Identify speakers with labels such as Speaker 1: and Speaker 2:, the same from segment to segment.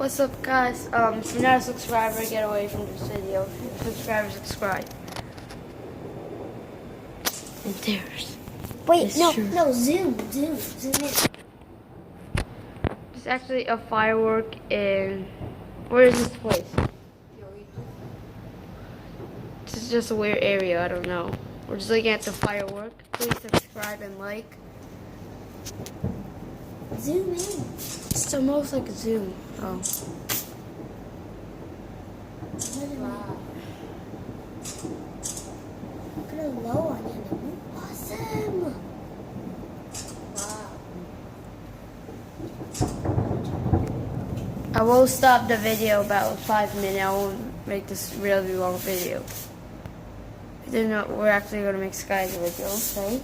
Speaker 1: What's up, guys? If you're not a subscriber, get away from this video. If you're a subscriber, subscribe. And there's.
Speaker 2: Wait, no,
Speaker 1: shirt.
Speaker 2: no, zoom in.
Speaker 1: There's actually a firework in. Where is this place? This is just a weird area. I don't know. We're just looking at the firework. Please subscribe and like.
Speaker 2: Zoom in.
Speaker 1: It's almost like a zoom. Oh.
Speaker 2: Wow. Look at the low on it. Awesome. Wow.
Speaker 1: I will stop the video about 5 minutes. I won't make this really long video. Then we're actually going to make skies video, okay?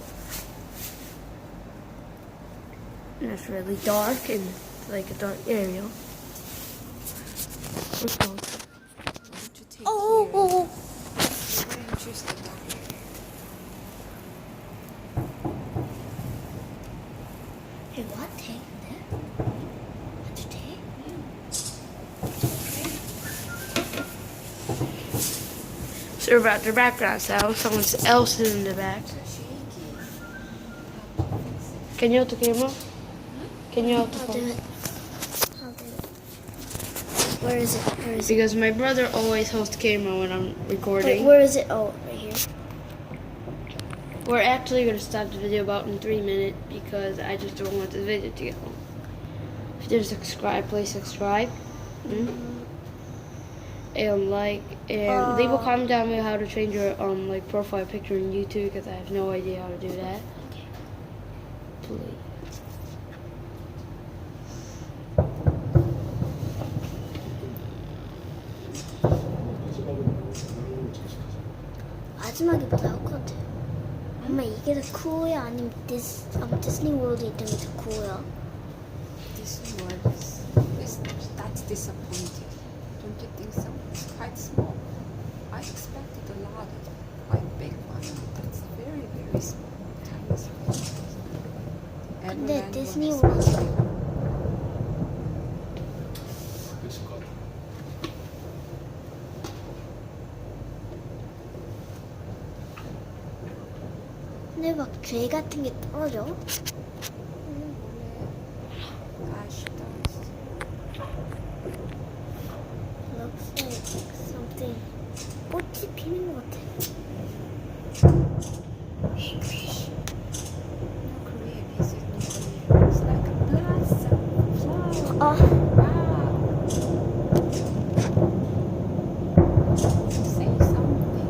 Speaker 1: And it's really dark and like a dark area.
Speaker 2: Oh. Hey, what? Take that? What you take?
Speaker 1: Sorry about the background sound. Someone else is in the back. Can you hold the camera? Can you hold the
Speaker 2: I'll
Speaker 1: phone?
Speaker 2: do it. I'll do it. Where is it? Where is it?
Speaker 1: Because my brother always holds the camera when I'm recording.
Speaker 2: Wait, where is it? Oh, right here.
Speaker 1: We're actually going to stop the video about in 3 minutes because I just don't want the video to get long. If you didn't subscribe, please subscribe. And like, and leave a comment down below how to change your like profile picture in YouTube because I have no idea how to do that. Please.
Speaker 2: 마지막에 뭐 나올 것 같아. 엄마 이게 더 cool야? 아니면 Disney World 있던 게 더 cool야?
Speaker 3: Disney World that's disappointing. Don't you think so? It's quite small. I expected a lot of quite big one. That's very, very small. Tiny small.
Speaker 2: 근데
Speaker 3: Everyone
Speaker 2: Disney
Speaker 3: was
Speaker 2: World 근데 막 죄 같은 게 떨어져?
Speaker 3: Ash does.
Speaker 2: Looks like something. 꽃이 피는 것 같아.
Speaker 3: No Korean, is it? No Korean. It's like a blossom. Flower.
Speaker 2: 아,
Speaker 3: Wow. Say something.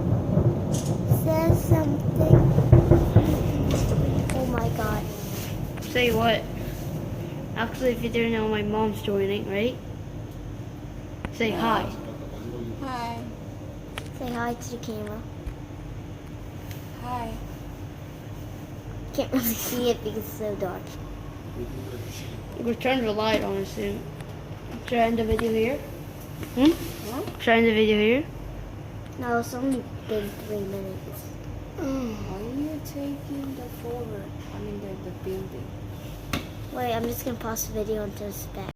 Speaker 2: says something. Oh my god.
Speaker 1: Say what? Actually, if you didn't know, my mom's joining, right? Say hi.
Speaker 3: Hi.
Speaker 2: Say hi to the camera.
Speaker 3: Hi.
Speaker 2: Can't really see it because it's so dark.
Speaker 1: We'll turn the light on soon. Should I end the video here?
Speaker 3: What?
Speaker 1: Should I end the video here?
Speaker 2: No, it's only been 3 minutes.
Speaker 3: Why are you taking the forward? I mean the building.
Speaker 2: Wait, I'm just gonna pause the video until it's back.